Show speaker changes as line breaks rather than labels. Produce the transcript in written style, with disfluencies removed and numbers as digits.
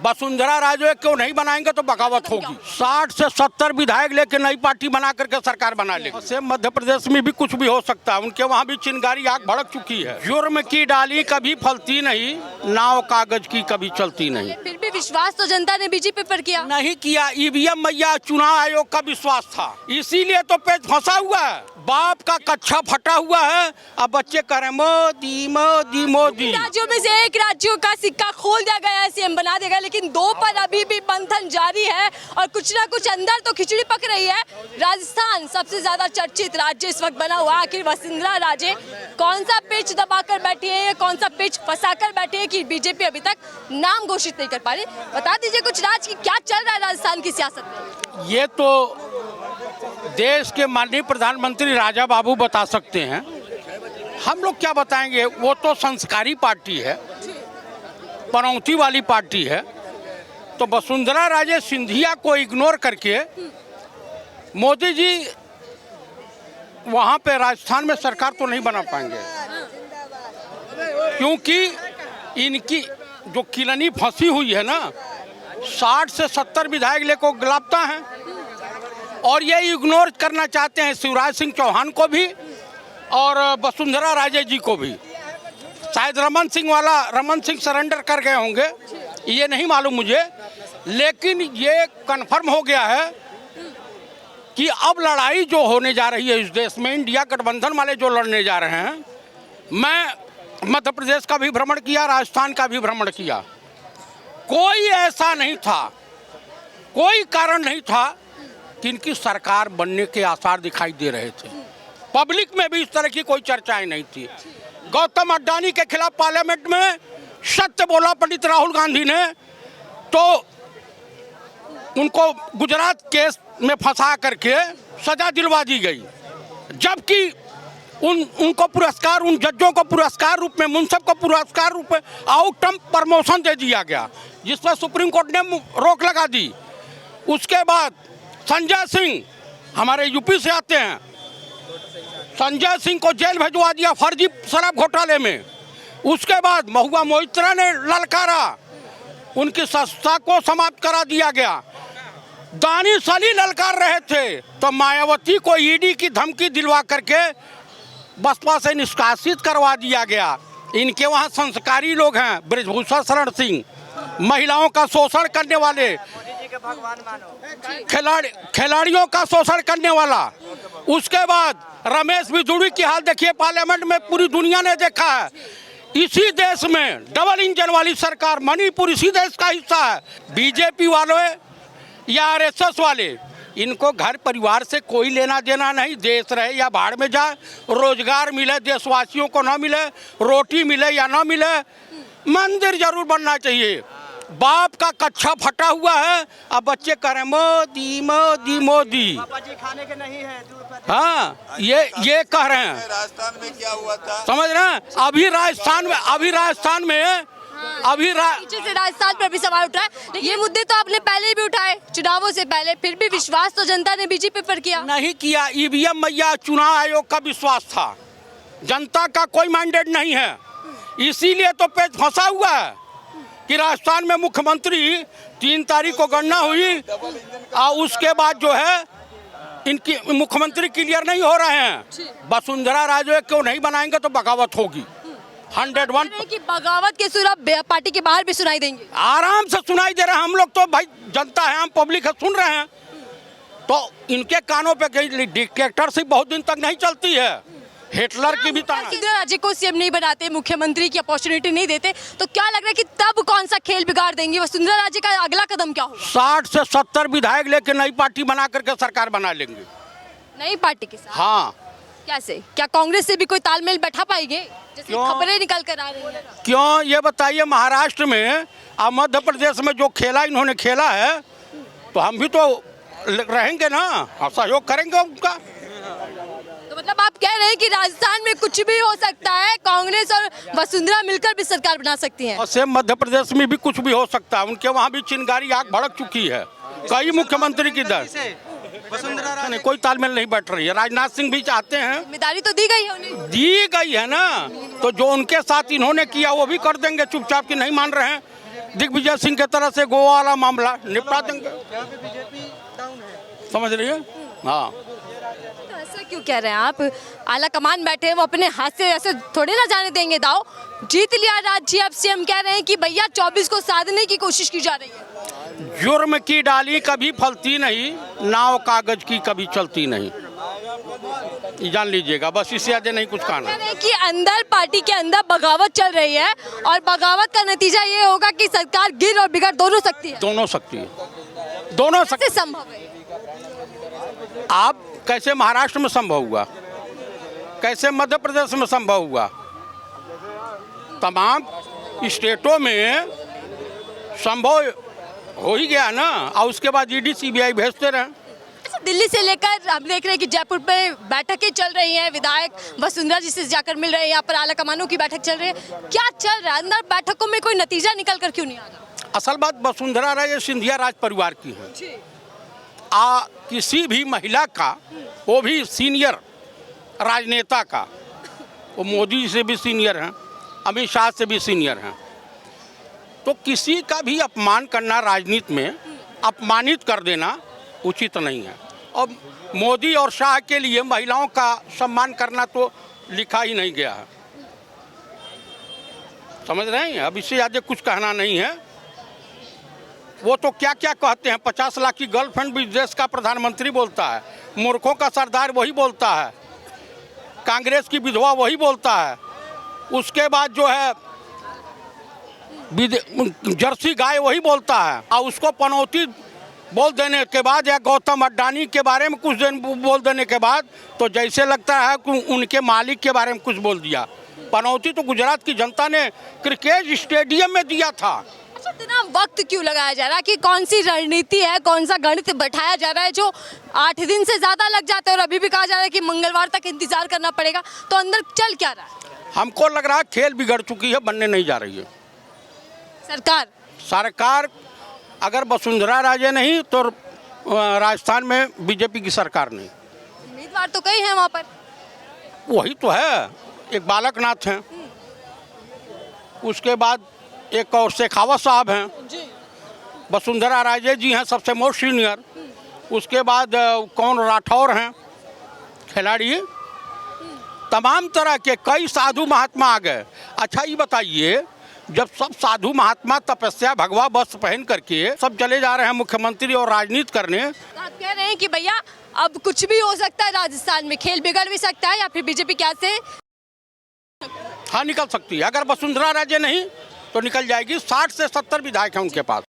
वसुंधरा राजे क्यों नहीं बनाएंगे तो बगावत होगी। 60 से 70 विधायक लेके नई पार्टी बना करके सरकार बना लेंगे। सेम मध्य प्रदेश में भी कुछ भी हो सकता है, उनके वहाँ भी चिंगारी आग भड़क चुकी है। जुर्म की डाली कभी फलती नहीं, नाव कागज की कभी चलती नहीं।
फिर भी विश्वास तो जनता ने बीजेपी पर किया
नहीं किया। ईवीएम मैया चुनाव आयोग का विश्वास था, इसीलिए तो पेट फंसा हुआ है। बाप का कच्छा फटा हुआ है, अब बच्चे कह रहे मोदी मोदी मोदी।
राज्यों में से एक राज्यों का सिक्का खोल दिया गया है, सीएम बना देगा, लेकिन दो पर अभी भी मंथन जारी है और कुछ ना कुछ अंदर तो खिचड़ी पक रही है। राजस्थान सबसे ज्यादा चर्चित राज्य इस वक्त बना हुआ है। आखिर वसुंधरा राजे कौन सा पिच दबाकर बैठी है, कौन सा पिच फंसाकर बैठी है कि बीजेपी अभी तक नाम घोषित नहीं कर पा रही। बता दीजिए कुछ राज की क्या चल रहा है राजस्थान की सियासत में।
ये तो देश के माननीय प्रधानमंत्री राजा बाबू बता सकते हैं, हम लोग क्या बताएंगे। वो तो संस्कारी पार्टी है, पनौती वाली पार्टी है। तो वसुंधरा राजे सिंधिया को इग्नोर करके मोदी जी वहाँ पे राजस्थान में सरकार तो नहीं बना पाएंगे, क्योंकि इनकी जो किलनी फंसी हुई है ना, 60 से 70 विधायक लेको गिलापता है और ये इग्नोर करना चाहते हैं शिवराज सिंह चौहान को भी और वसुंधरा राजे जी को भी। शायद रमन सिंह सरेंडर कर गए होंगे, ये नहीं मालूम मुझे, लेकिन ये कन्फर्म हो गया है कि अब लड़ाई जो होने जा रही है इस देश में, इंडिया गठबंधन वाले जो लड़ने जा रहे हैं। मैं मध्य प्रदेश का भी भ्रमण किया, राजस्थान का भी भ्रमण किया, कोई ऐसा नहीं था, कोई कारण नहीं था कि इनकी सरकार बनने के आसार दिखाई दे रहे थे। पब्लिक में भी इस तरह की कोई चर्चाएं नहीं थी। गौतम अडानी के खिलाफ पार्लियामेंट में सत्य बोला पंडित राहुल गांधी ने, तो उनको गुजरात केस में फंसा करके सजा दिलवा दी गई, जबकि उनको पुरस्कार, उन जजों को पुरस्कार रूप में, मुंसफ को पुरस्कार रूप में आउट टर्म प्रमोशन दे दिया गया, जिस पर सुप्रीम कोर्ट ने रोक लगा दी। उसके बाद संजय सिंह हमारे यूपी से आते हैं, संजय सिंह को जेल भिजवा दिया फर्जी शराब घोटाले में। उसके बाद महुआ मोइत्रा ने ललकारा, उनकी संस्था को समाप्त करा दिया गया। दानिश अली ललकार रहे थे, तो मायावती को ईडी की धमकी दिलवा करके बसपा से निष्कासित करवा दिया गया। इनके वहाँ संस्कारी लोग हैं, बृजभूषण शरण सिंह, महिलाओं का शोषण करने वाले, खिलाड़ियों का शोषण करने वाला। उसके बाद रमेश बिजुड़ी की हाल देखिए, पार्लियामेंट में पूरी दुनिया ने देखा है। इसी देश में डबल इंजन वाली सरकार, मणिपुर इसी देश का हिस्सा है। बीजेपी वालों या आरएसएस वाले, इनको घर परिवार से कोई लेना देना नहीं, देश रहे या बाहर में जाए, रोजगार मिले देशवासियों को ना मिले, रोटी मिले या ना मिले, मंदिर जरूर बनना चाहिए। बाप का कच्छा फटा हुआ है, अब बच्चे कह रहे मोदी मोदी मोदी।
पापा जी खाने के नहीं है।
हाँ, ये कह रहे हैं।
राजस्थान में क्या हुआ था
समझ रहे हैं? अभी राजस्थान में
पीछे से राजस्थान पर भी सवाल उठा है। ये मुद्दे तो आपने पहले भी उठाए चुनावों से पहले, फिर भी विश्वास तो जनता ने बीजेपी पर किया
नहीं किया। ईवीएम मैया चुनाव आयोग का विश्वास था, जनता का कोई मैंडेट नहीं है, इसीलिए तो पेट फंसा हुआ है कि राजस्थान में मुख्यमंत्री 3 तारीख को गणना हुई और उसके बाद जो है इनकी मुख्यमंत्री क्लियर नहीं हो रहे हैं। वसुंधरा राजे क्यों नहीं बनाएंगे तो बगावत होगी। 101
की बगावत के सुर अब पार्टी के बाहर भी सुनाई देंगे,
आराम से सुनाई दे रहे हैं। हम लोग तो भाई जनता है, हम पब्लिक है, सुन रहे हैं। तो इनके कानों पे कहीं डिक्टेटरशिप बहुत दिन तक नहीं चलती है, हिटलर की भी
राज्य को सीएम नहीं बनाते, मुख्यमंत्री की अपॉर्चुनिटी नहीं देते, तो क्या लग रहा है कि तब कौन सा खेल बिगाड़ देंगे वसुंधरा राजे का अगला कदम क्या होगा?
60 से 70 विधायक लेके नई पार्टी बना करके सरकार बना लेंगे।
नई पार्टी के साथ?
हाँ।
कैसे? क्या कांग्रेस से भी कोई तालमेल बैठा पाएंगे, जैसे खबरें निकल कर आ रही हैं?
क्यों ये बताइए, महाराष्ट्र में और मध्य प्रदेश में जो खेला इन्होंने खेला है, तो हम भी तो रहेंगे ना, सहयोग करेंगे उनका।
तो मतलब आप कह रहे हैं कि राजस्थान में कुछ भी हो सकता है, कांग्रेस और वसुंधरा मिलकर भी सरकार बना सकती हैं?
और सेम मध्य प्रदेश में भी कुछ भी हो सकता है, उनके वहाँ भी चिंगारी आग भड़क चुकी है। कई मुख्यमंत्री की दर वसुंधरा नहीं, कोई तालमेल नहीं बैठ रही है। राजनाथ सिंह भी चाहते हैं,
जिम्मेदारी तो दी गई है उन्हें,
दी गई है ना, तो जो उनके साथ इन्होंने किया वो भी कर देंगे चुपचाप, की नहीं मान रहे हैं। दिग्विजय सिंह के तरह से गोवा वाला मामला निपटा देंगे। समझ रही है? हाँ।
तो ऐसा क्यों कह रहे हैं आप? आला कमान बैठे हैं, वो अपने हाथ से ऐसे थोड़ी ना जाने देंगे दाव। जीत लिया राज्य, अब सीएम कह रहे हैं कि भैया 24 को साधने की कोशिश की जा रही है।
जुर्म की डाली कभी फलती नहीं, नाव कागज की कभी चलती नहीं, ये जान लीजिएगा। बस इससे ज्यादा नहीं कुछ कहना है।
कह रहे हैं कि अंदर पार्टी के अंदर बगावत चल रही है और बगावत का नतीजा ये होगा कि सरकार गिर और बिगड़ दोनों सकती है।
दोनों सकती है, दोनों
कैसे संभव है?
आप कैसे महाराष्ट्र में संभव हुआ, कैसे मध्य प्रदेश में संभव हुआ, तमाम स्टेटों में संभव हो ही गया ना। और उसके बाद ईडी सीबीआई भेजते रहे।
अच्छा, दिल्ली से लेकर हम देख रहे हैं कि जयपुर पे बैठकें चल रही हैं, विधायक वसुंधरा जी से जाकर मिल रहे हैं, यहाँ पर आला कमानों की बैठक चल रही है। क्या चल रहा है अंदर बैठकों में? कोई नतीजा निकल कर क्यों नहीं आ रहा?
असल बात वसुंधरा राजे सिंधिया राज परिवार की है। किसी भी महिला का, वो भी सीनियर राजनेता का, वो मोदी से भी सीनियर हैं, अमित शाह से भी सीनियर हैं, तो किसी का भी अपमान करना राजनीति में, अपमानित कर देना उचित नहीं है। और मोदी और शाह के लिए महिलाओं का सम्मान करना तो लिखा ही नहीं गया है। समझ रहे हैं? अब इससे ज़्यादा कुछ कहना नहीं है। वो तो क्या क्या कहते हैं, 50 लाख की गर्लफ्रेंड भी देश का प्रधानमंत्री बोलता है, मूर्खों का सरदार वही बोलता है, कांग्रेस की विधवा वही बोलता है, उसके बाद जो है जर्सी गाय वही बोलता है, और उसको पनौती बोल देने के बाद या गौतम अडानी के बारे में कुछ दिन बोल देने के बाद तो जैसे लगता है कि उनके मालिक के बारे में कुछ बोल दिया। पनौती तो गुजरात की जनता ने क्रिकेट स्टेडियम में दिया था।
इतना वक्त क्यों लगाया जा रहा है? कि कौन सी रणनीति है, कौन सा गणित बैठाया जा रहा है जो 8 दिन से ज्यादा लग जाते हैं और अभी भी कहा जा रहा है कि मंगलवार तक इंतजार करना पड़ेगा? तो अंदर चल क्या रहा है?
हमको लग रहा है खेल बिगड़ चुकी है, बनने नहीं जा रही है। सरकार अगर वसुंधरा राजे नहीं तो राजस्थान में बीजेपी की सरकार नहीं।
उम्मीदवार तो कई हैं वहाँ पर।
वही तो है, एक बालकनाथ हैं, उसके बाद एक और शेखावत साहब हैं, वसुंधरा राजे जी हैं सबसे मोस्ट सीनियर, उसके बाद कौन राठौर हैं खिलाड़ी, तमाम तरह के कई साधु महात्मा आ गए। अच्छा ये बताइए, जब सब साधु महात्मा तपस्या भगवा वस्त्र पहन करके सब चले जा रहे हैं मुख्यमंत्री और राजनीति करने,
तो आप कह रहे हैं कि भैया अब कुछ भी हो सकता है, राजस्थान में खेल बिगड़ भी सकता है या फिर बीजेपी क्या से
हाँ निकल सकती है। अगर वसुंधरा राजे नहीं तो निकल जाएगी। 60 से 70 विधायक हैं उनके पास।